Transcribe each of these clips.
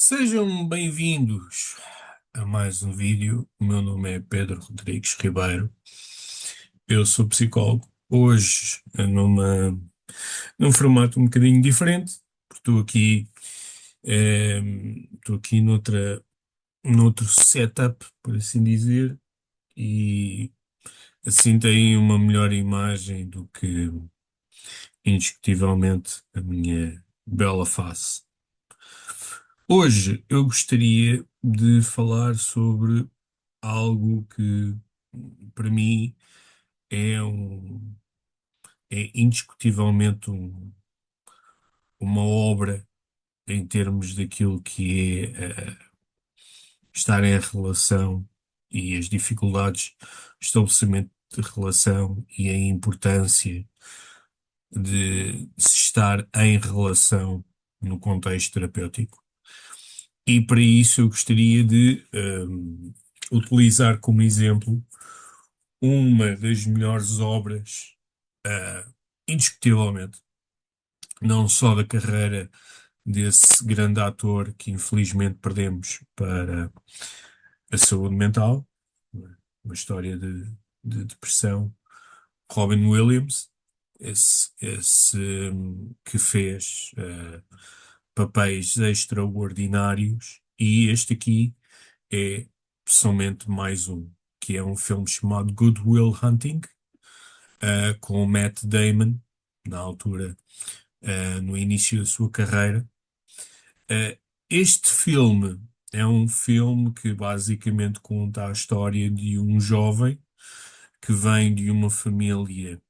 Sejam bem-vindos a mais um vídeo. O meu nome é Pedro Rodrigues Ribeiro. Eu sou psicólogo. Hoje, num formato um bocadinho diferente, porque estou aqui noutro setup, por assim dizer, e assim tem uma melhor imagem do que indiscutivelmente a minha bela face. Hoje eu gostaria de falar sobre algo que para mim é é indiscutivelmente uma obra em termos daquilo que é estar em relação e as dificuldades de estabelecimento de relação e a importância de se estar em relação no contexto terapêutico. E para isso eu gostaria de utilizar como exemplo uma das melhores obras, indiscutivelmente, não só da carreira desse grande ator que infelizmente perdemos para a saúde mental, uma história de depressão, Robin Williams, esse que fez papéis extraordinários, e este aqui é somente mais um, que é um filme chamado Good Will Hunting, com o Matt Damon, na altura, no início da sua carreira. Uh, este filme é um filme que basicamente conta a história de um jovem que vem de uma família,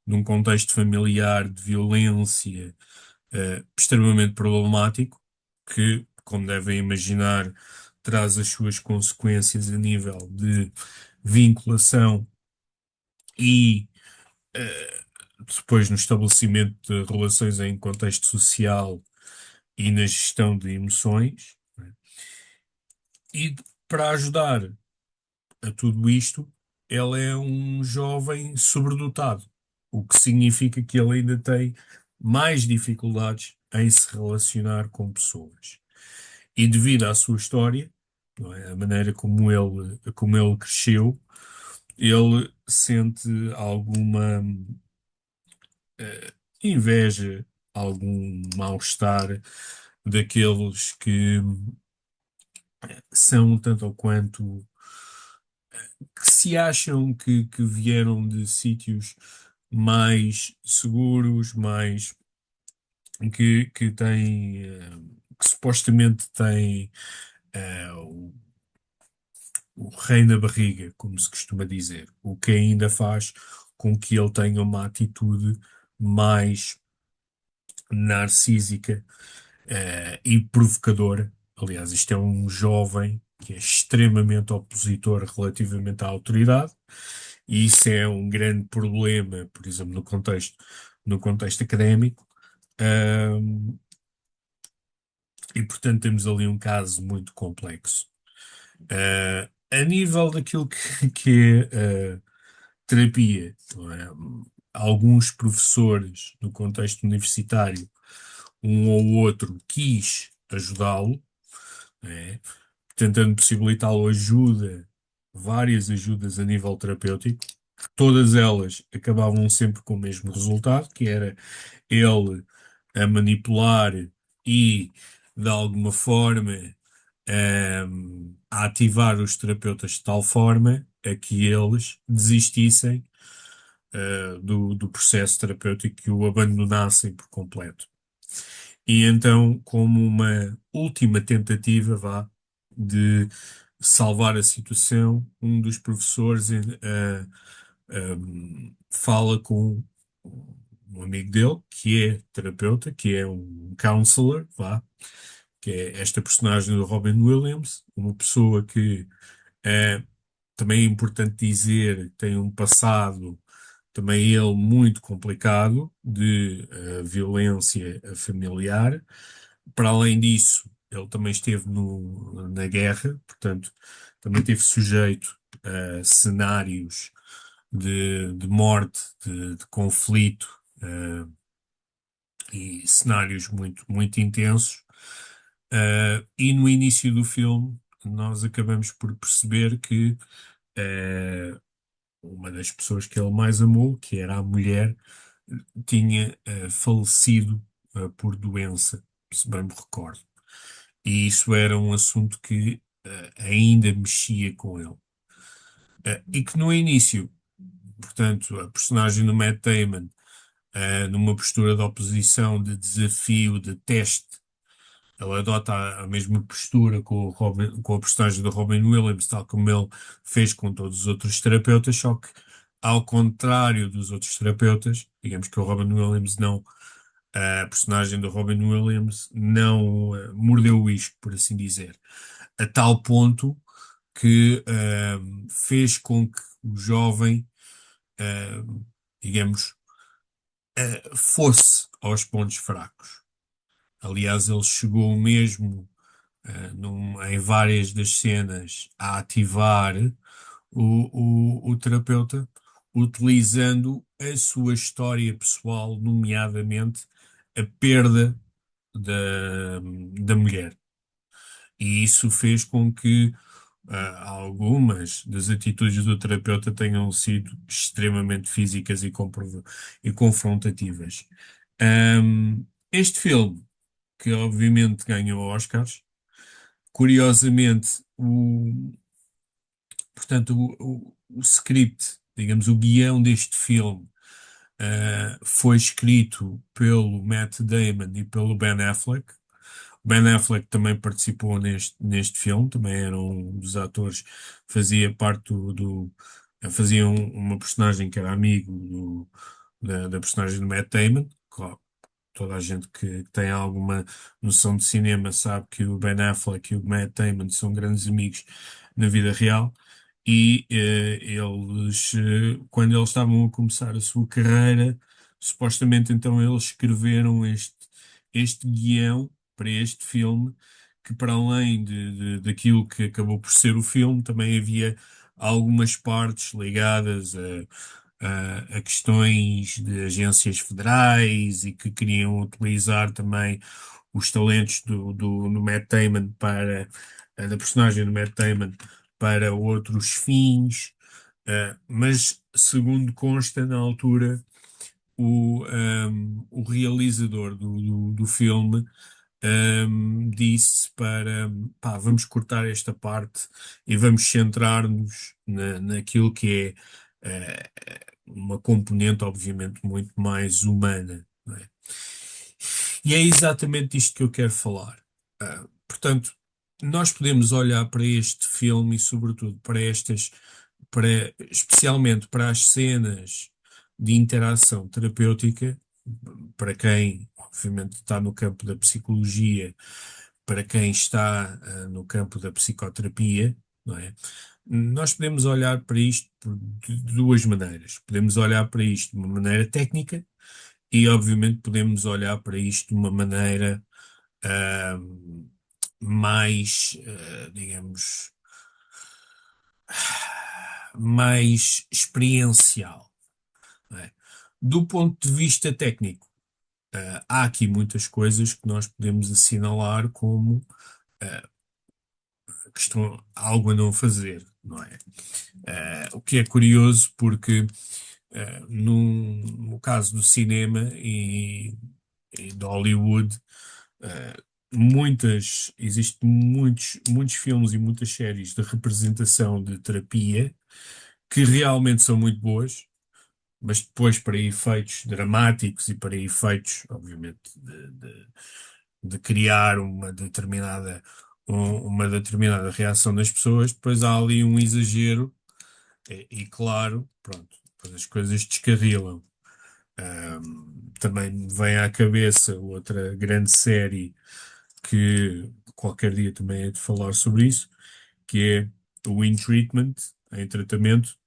de um contexto familiar de violência, extremamente problemático, que, como devem imaginar, traz as suas consequências a nível de vinculação e depois no estabelecimento de relações em contexto social e na gestão de emoções. E para ajudar a tudo isto, ele é um jovem sobredotado, o que significa que ele ainda tem mais dificuldades em se relacionar com pessoas. E devido à sua história, não é, a maneira como ele cresceu, ele sente alguma inveja, algum mal-estar daqueles que são tanto ou quanto que se acham que vieram de sítios mais seguros, mais que têm, que supostamente têm o rei na barriga, como se costuma dizer, o que ainda faz com que ele tenha uma atitude mais narcísica, e provocadora. Aliás, isto é um jovem que é extremamente opositor relativamente à autoridade, e isso é um grande problema, por exemplo, no contexto académico. Ahm, e, portanto, temos ali um caso muito complexo. A nível daquilo que é terapia, não é? Alguns professores no contexto universitário, um ou outro quis ajudá-lo, né? Tentando possibilitá-lo ajuda, várias ajudas a nível terapêutico. Todas elas acabavam sempre com o mesmo resultado, que era ele a manipular e, de alguma forma, a ativar os terapeutas de tal forma a que eles desistissem, do processo terapêutico e o abandonassem por completo. E então, como uma última tentativa, vá, de salvar a situação, um dos professores fala com um amigo dele, que é terapeuta, que é um counselor, vá, que é esta personagem do Robin Williams, uma pessoa que também é importante dizer, tem um passado também ele muito complicado de violência familiar. Para além disso, ele também esteve na guerra, portanto, também esteve sujeito a cenários de morte, de conflito, e cenários muito, muito intensos. E no início do filme, nós acabamos por perceber que uma das pessoas que ele mais amou, que era a mulher, tinha falecido por doença, se bem me recordo. E isso era um assunto que ainda mexia com ele. E que no início, portanto, a personagem do Matt Damon, numa postura de oposição, de desafio, de teste, ele adota a mesma postura com a personagem do Robin Williams, tal como ele fez com todos os outros terapeutas, só que, ao contrário dos outros terapeutas, digamos que o Robin Williams não, a personagem do Robin Williams não mordeu o isco, por assim dizer, a tal ponto que fez com que o jovem, eh, digamos, fosse aos pontos fracos. Aliás, ele chegou mesmo em várias das cenas a ativar o terapeuta, utilizando a sua história pessoal, nomeadamente a perda da, da mulher. E isso fez com que algumas das atitudes do terapeuta tenham sido extremamente físicas e confrontativas. Este filme, que obviamente ganhou Oscars, curiosamente, portanto, o script, digamos, o guião deste filme, foi escrito pelo Matt Damon e pelo Ben Affleck. Ben Affleck também participou neste filme, também era um dos atores, fazia parte fazia uma personagem que era amigo da personagem do Matt Damon. Claro, toda a gente que tem alguma noção de cinema sabe que o Ben Affleck e o Matt Damon são grandes amigos na vida real. E eles, quando eles estavam a começar a sua carreira, supostamente então eles escreveram este guião para este filme, que para além daquilo que acabou por ser o filme, também havia algumas partes ligadas a questões de agências federais e que queriam utilizar também os talentos do Matt Damon da personagem do Matt Damon para outros fins. Mas segundo consta na altura, o realizador do filme disse para pá, vamos cortar esta parte e vamos centrar-nos naquilo que é uma componente, obviamente, muito mais humana, não é? E é exatamente isto que eu quero falar. Portanto, nós podemos olhar para este filme e, sobretudo, especialmente para as cenas de interação terapêutica, para quem, obviamente, está no campo da psicologia, para quem está, no campo da psicoterapia, não é? Nós podemos olhar para isto de duas maneiras. Podemos olhar para isto de uma maneira técnica e, obviamente, podemos olhar para isto de uma maneira ahm, mais, digamos, mais experiencial, não é? Do ponto de vista técnico, há aqui muitas coisas que nós podemos assinalar como que estão algo a não fazer, não é? O que é curioso porque no caso do cinema e de Hollywood, existem muitos filmes e muitas séries de representação de terapia que realmente são muito boas, mas depois para efeitos dramáticos e para efeitos, obviamente, de criar uma determinada reação das pessoas, depois há ali um exagero e claro, pronto, depois as coisas descarrilam. Também me vem à cabeça outra grande série que qualquer dia também é de falar sobre isso, que é o In Treatment, em tratamento.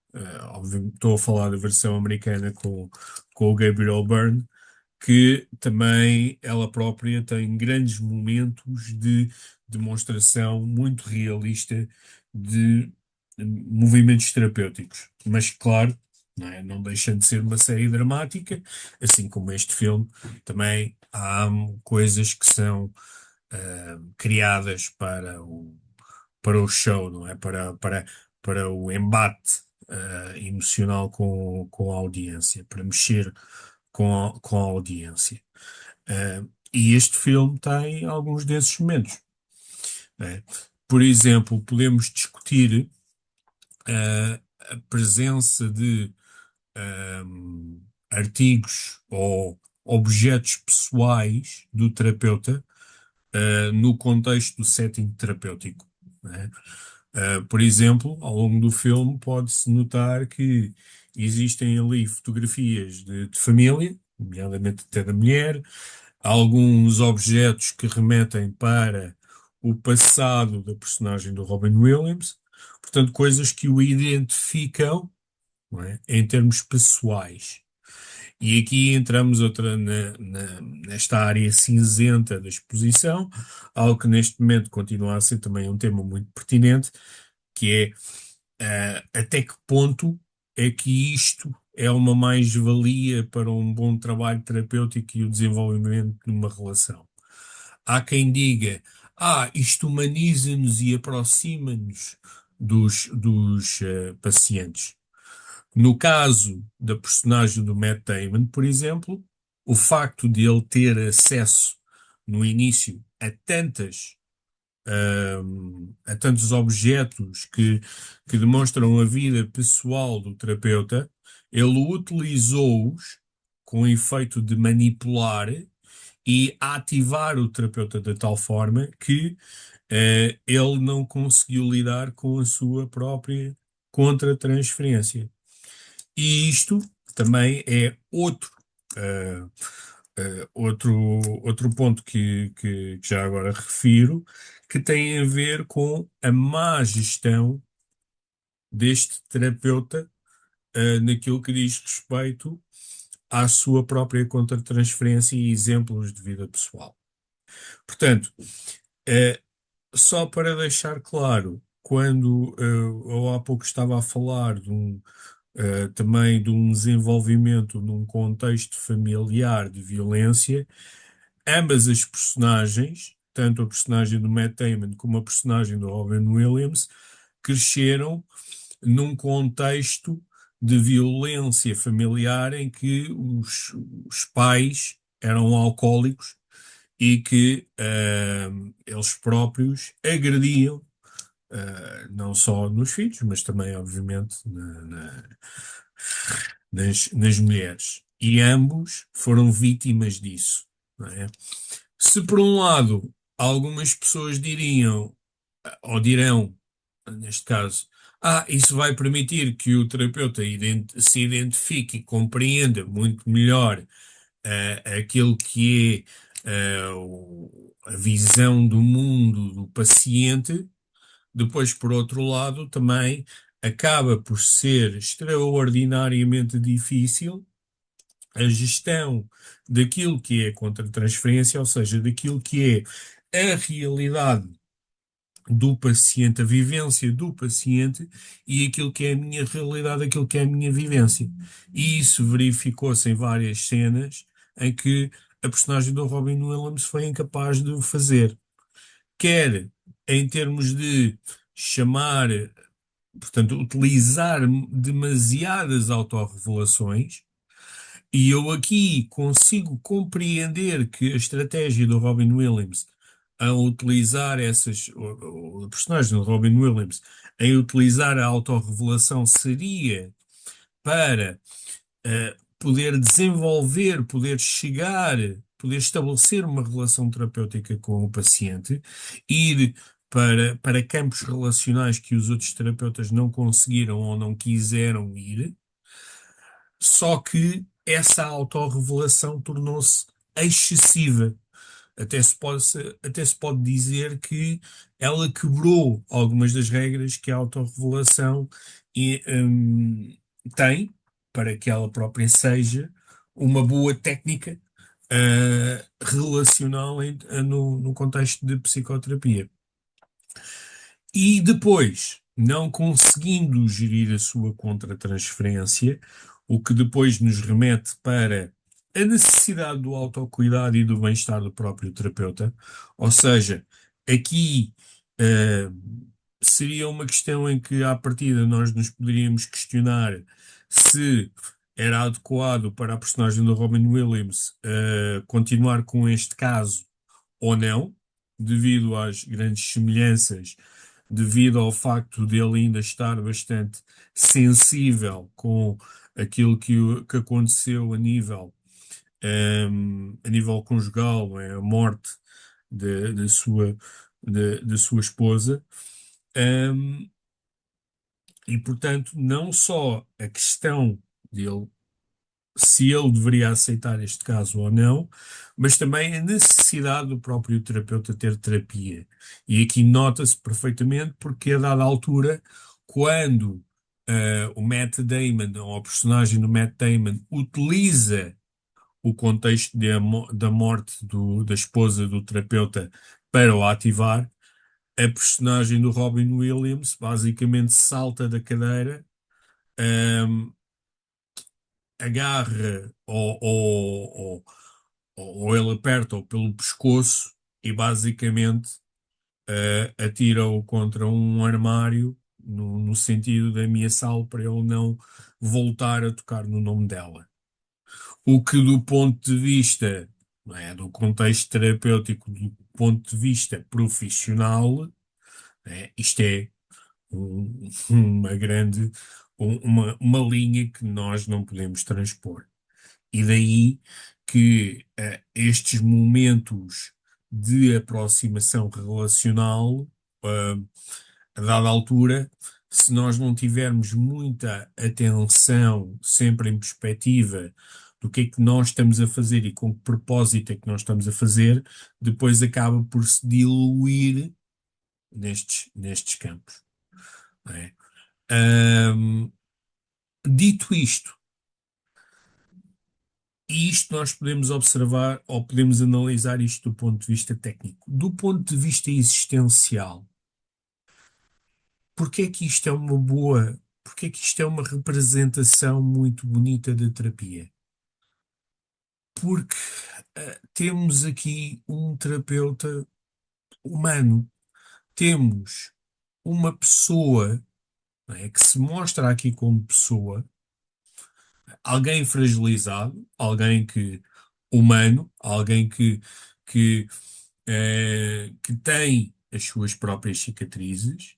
Obviamente, estou a falar da versão americana com o Gabriel Byrne, que também ela própria tem grandes momentos de demonstração muito realista de movimentos terapêuticos. Mas, claro, não deixa de ser uma série dramática, assim como este filme, também há coisas que são criadas para o show, não é? Para o embate emocional com a audiência, para mexer com a audiência. E este filme tem alguns desses momentos, não é? Por exemplo, podemos discutir a presença de artigos ou objetos pessoais do terapeuta no contexto do setting terapêutico, né? Por exemplo, ao longo do filme pode-se notar que existem ali fotografias de família, nomeadamente até da mulher, alguns objetos que remetem para o passado da personagem do Robin Williams, portanto, coisas que o identificam, não é, em termos pessoais. E aqui entramos nesta área cinzenta da exposição, algo que neste momento continua a ser também um tema muito pertinente, que é até que ponto é que isto é uma mais-valia para um bom trabalho terapêutico e o desenvolvimento de uma relação. Há quem diga, isto humaniza-nos e aproxima-nos dos pacientes. No caso da personagem do Matt Damon, por exemplo, o facto de ele ter acesso no início a tantos objetos que demonstram a vida pessoal do terapeuta, ele utilizou-os com o efeito de manipular e ativar o terapeuta de tal forma que ele não conseguiu lidar com a sua própria contra-transferência. E isto também é uh, outro ponto que já agora refiro, que tem a ver com a má gestão deste terapeuta, naquilo que diz respeito à sua própria contra-transferência e exemplos de vida pessoal. Portanto, só para deixar claro, quando eu há pouco estava a falar também de um desenvolvimento num contexto familiar de violência, ambas as personagens, tanto a personagem do Matt Damon como a personagem do Robin Williams, cresceram num contexto de violência familiar em que os pais eram alcoólicos e que eles próprios agrediam não só nos filhos, mas também, obviamente, nas mulheres. E ambos foram vítimas disso, não é? Se por um lado algumas pessoas diriam, ou dirão, neste caso, isso vai permitir que o terapeuta se identifique e compreenda muito melhor aquilo que é a visão do mundo do paciente. Depois, por outro lado, também acaba por ser extraordinariamente difícil a gestão daquilo que é contra-transferência, ou seja, daquilo que é a realidade do paciente, a vivência do paciente e aquilo que é a minha realidade, aquilo que é a minha vivência. E isso verificou-se em várias cenas em que a personagem do Robin Williams foi incapaz de o fazer. Quer em termos de chamar, portanto, utilizar demasiadas autorrevelações, e eu aqui consigo compreender que a estratégia do Robin Williams a utilizar o personagem do Robin Williams, em utilizar a autorrevelação seria para poder desenvolver, poder chegar, poder estabelecer uma relação terapêutica com o paciente, ir para campos relacionais que os outros terapeutas não conseguiram ou não quiseram ir, só que essa autorrevelação tornou-se excessiva. Até se pode dizer que ela quebrou algumas das regras que a autorrevelação tem para que ela própria seja uma boa técnica relacional no contexto de psicoterapia. E depois, não conseguindo gerir a sua contra-transferência, o que depois nos remete para a necessidade do autocuidado e do bem-estar do próprio terapeuta. Ou seja, aqui eh, seria uma questão em que, à partida, nós nos poderíamos questionar se era adequado para a personagem do Robin Williams continuar com este caso ou não, devido às grandes semelhanças, devido ao facto de ele ainda estar bastante sensível com aquilo que aconteceu a nível conjugal, não é? A morte da sua, da sua esposa. Um, e, portanto, não só a questão dele, se ele deveria aceitar este caso ou não, mas também a necessidade do próprio terapeuta ter terapia. E aqui nota-se perfeitamente porque, a dada altura, quando o Matt Damon, ou a personagem do Matt Damon, utiliza o contexto da morte da esposa do terapeuta para o ativar, a personagem do Robin Williams basicamente salta da cadeira, ahm, agarra ou ele aperta-o pelo pescoço e basicamente atira-o contra um armário no sentido de ameaçá-lo para ele não voltar a tocar no nome dela. O que, do ponto de vista, não é, do contexto terapêutico, do ponto de vista profissional, isto é uma grande, uma linha que nós não podemos transpor. E daí que estes momentos de aproximação relacional, ah, a dada altura, se nós não tivermos muita atenção, sempre em perspectiva do que é que nós estamos a fazer e com que propósito é que nós estamos a fazer, depois acaba por se diluir nestes campos. Não é? Ahm, Dito isto, e isto nós podemos observar ou podemos analisar isto do ponto de vista técnico. Do ponto de vista existencial, porque é que isto é uma boa, porque é que isto é uma representação muito bonita da terapia? Porque temos aqui um terapeuta humano, temos uma pessoa, não é, que se mostra aqui como pessoa, alguém fragilizado, alguém que humano, alguém que tem as suas próprias cicatrizes,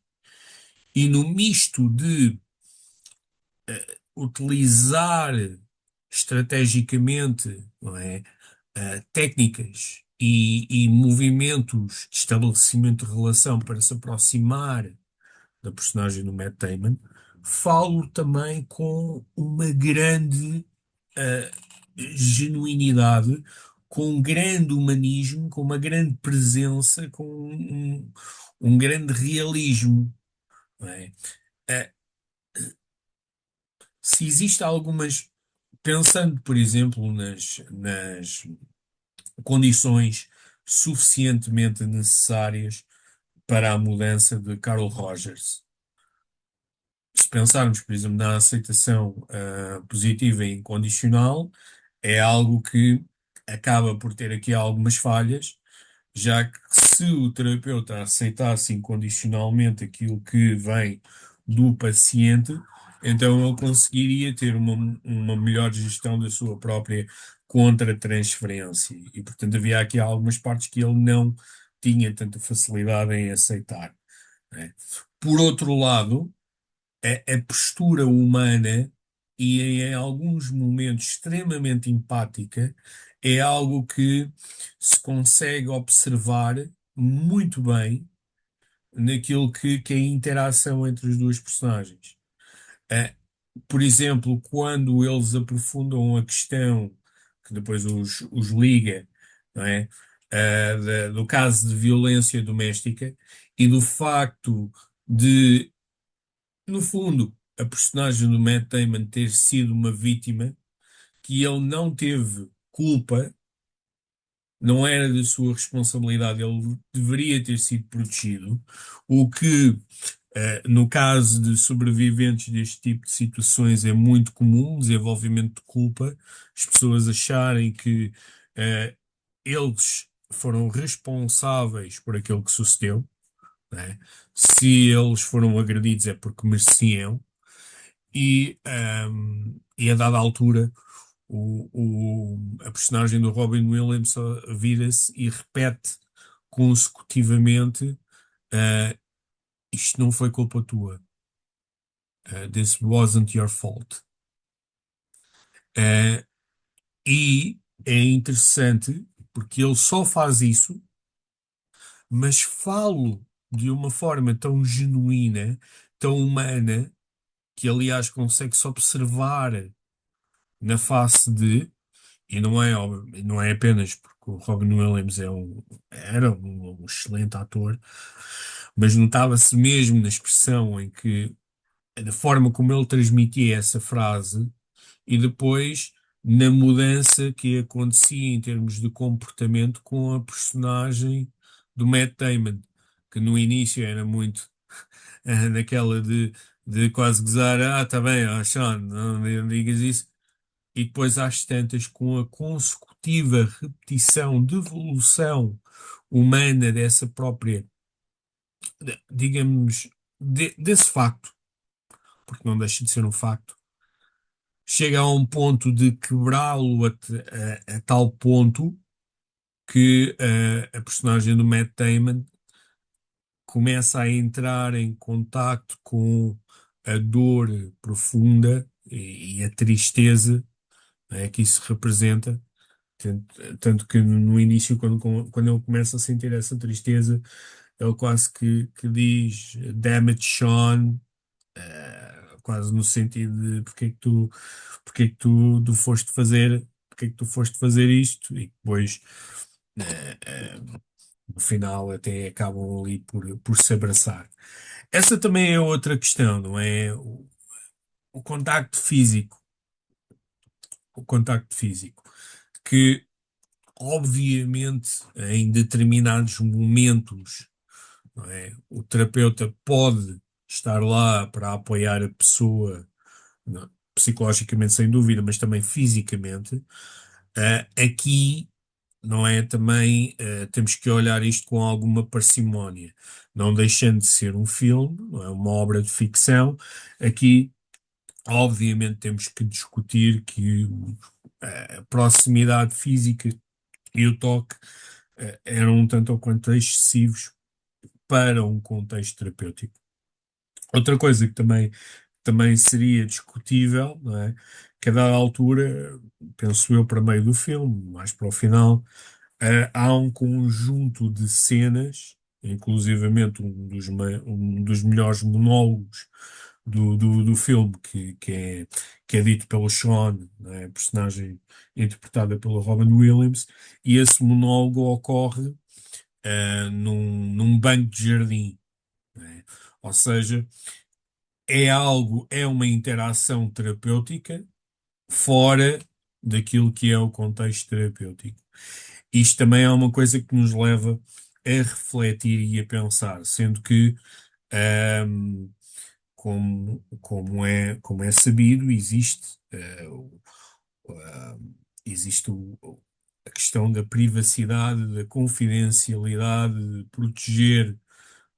e no misto de utilizar estrategicamente, não é, técnicas e movimentos de estabelecimento de relação para se aproximar da personagem do Matt Damon, falo também com uma grande genuinidade, com um grande humanismo, com uma grande presença, com um grande realismo. Não é? Eh, Se existe algumas, pensando, por exemplo, nas condições suficientemente necessárias para a mudança de Carl Rogers. Se pensarmos, por exemplo, na aceitação positiva e incondicional, é algo que acaba por ter aqui algumas falhas, já que se o terapeuta aceitasse incondicionalmente aquilo que vem do paciente, então ele conseguiria ter uma melhor gestão da sua própria contra-transferência. E, portanto, havia aqui algumas partes que ele não tinha tanta facilidade em aceitar. Né? Por outro lado, a postura humana e em alguns momentos extremamente empática é algo que se consegue observar muito bem naquilo que é a interação entre as duas personagens. Eh, por exemplo, quando eles aprofundam a questão que depois os liga, não é? Do caso de violência doméstica e do facto de, no fundo, a personagem do Matt Damon ter sido uma vítima que ele não teve culpa, não era da sua responsabilidade, ele deveria ter sido protegido, o que No caso de sobreviventes deste tipo de situações, é muito comum desenvolvimento de culpa, as pessoas acharem que eh, eles foram responsáveis por aquilo que sucedeu, né? Se eles foram agredidos é porque mereciam, e a dada altura a personagem do Robin Williams só vira-se e repete consecutivamente: eh, isto não foi culpa tua. This wasn't your fault. Uh, e é interessante porque ele só faz isso, mas falo de uma forma tão genuína, tão humana, que aliás consegue-se observar na face de, e não é apenas porque o Robin Williams era um excelente ator, mas notava-se mesmo na expressão em que, da forma como ele transmitia essa frase, e depois na mudança que acontecia em termos de comportamento com a personagem do Matt Damon, que no início era muito naquela de quase gozar: tá bem, Sean, não digas isso, e depois às tantas, com a consecutiva repetição, devolução humana dessa própria, digamos, desse facto, porque não deixa de ser um facto, chega a um ponto de quebrá-lo a tal ponto que a personagem do Matt Damon começa a entrar em contacto com a dor profunda e a tristeza, que isso representa. Tanto que no início, quando ele começa a sentir essa tristeza, ele quase que diz: Damn it, Sean, quase no sentido de porque é que tu foste fazer, porque é que tu foste fazer isto, e depois eh, eh, no final até acabam ali por se abraçar. Essa também é outra questão, não é? O contacto físico, o contacto físico, que obviamente em determinados momentos, não é? O terapeuta pode estar lá para apoiar a pessoa, não, psicologicamente sem dúvida, mas também fisicamente. Aqui, não é? Também temos que olhar isto com alguma parcimónia, não deixando de ser um filme, não é uma obra de ficção. Aqui, obviamente, temos que discutir que a proximidade física e o toque eram um tanto ou quanto excessivos para um contexto terapêutico. Outra coisa que também seria discutível, não é? Que a dada altura, penso eu, para meio do filme, mais para o final, há um conjunto de cenas, inclusivamente um dos melhores monólogos do filme, que é dito pelo Sean, não é? A personagem interpretada pelo Robin Williams, e esse monólogo ocorre num banco de jardim, não é? Ou seja, é uma interação terapêutica fora daquilo que é o contexto terapêutico. Isto também é uma coisa que nos leva a refletir e a pensar, sendo que, ahm, como é sabido, existe a questão da privacidade, da confidencialidade, de proteger,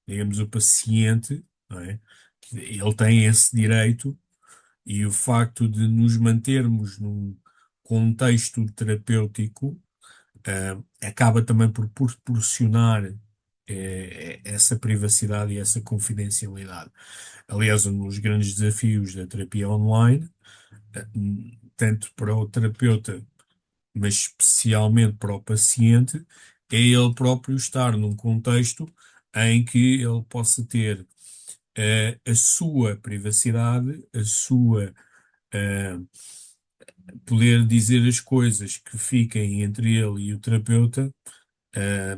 digamos, o paciente, não é? Que ele tem esse direito, e o facto de nos mantermos num contexto terapêutico acaba também por proporcionar essa privacidade e essa confidencialidade. Aliás, um dos grandes desafios da terapia online, tanto para o terapeuta, mas especialmente para o paciente, é ele próprio estar num contexto em que ele possa ter a sua privacidade, eh, poder dizer as coisas que fiquem entre ele e o terapeuta, eh,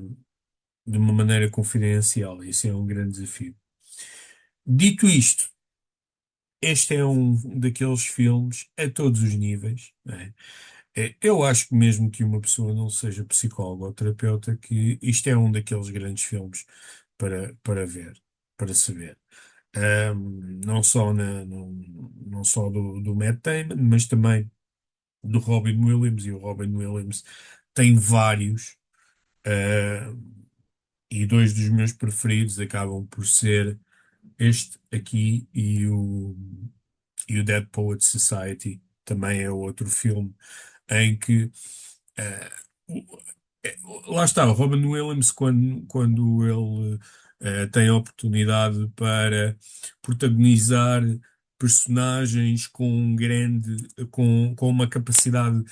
de uma maneira confidencial. Isso é um grande desafio. Dito isto, este é um daqueles filmes a todos os níveis, não é? Eu acho que mesmo que uma pessoa não seja psicóloga ou terapeuta, que isto é um daqueles grandes filmes para ver, para saber. não só, não só do Matt Damon, mas também do Robin Williams, e o Robin Williams tem vários, e dois dos meus preferidos acabam por ser este aqui e o Dead Poets Society. Também é outro filme em que eh, o- lá está, o Robin Williams, quando ele tem a oportunidade para protagonizar personagens com com uma capacidade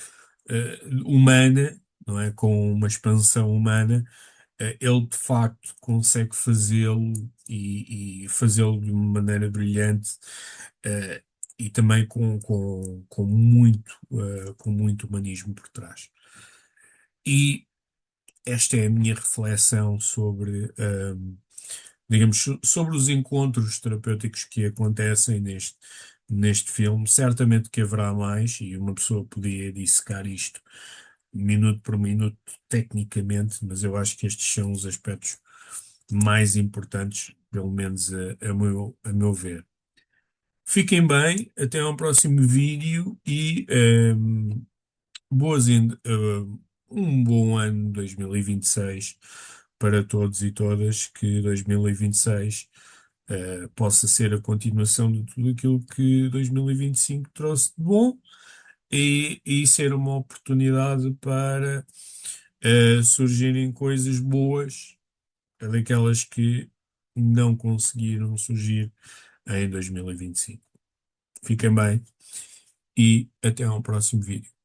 humana, não é? Com uma expansão humana, ele de facto consegue fazê-lo e fazê-lo de uma maneira brilhante, eh, e também com muito humanismo por trás. E esta é a minha reflexão sobre, digamos, sobre os encontros terapêuticos que acontecem neste filme. Certamente que haverá mais, e uma pessoa podia dissecar isto minuto por minuto, tecnicamente, mas eu acho que estes são os aspectos mais importantes, pelo menos a meu ver. Fiquem bem, até ao próximo vídeo e um bom ano 2026 para todos e todas, que 2026 possa ser a continuação de tudo aquilo que 2025 trouxe de bom, e ser uma oportunidade para surgirem coisas boas, daquelas que não conseguiram surgir em 2025. Fiquem bem e até ao próximo vídeo.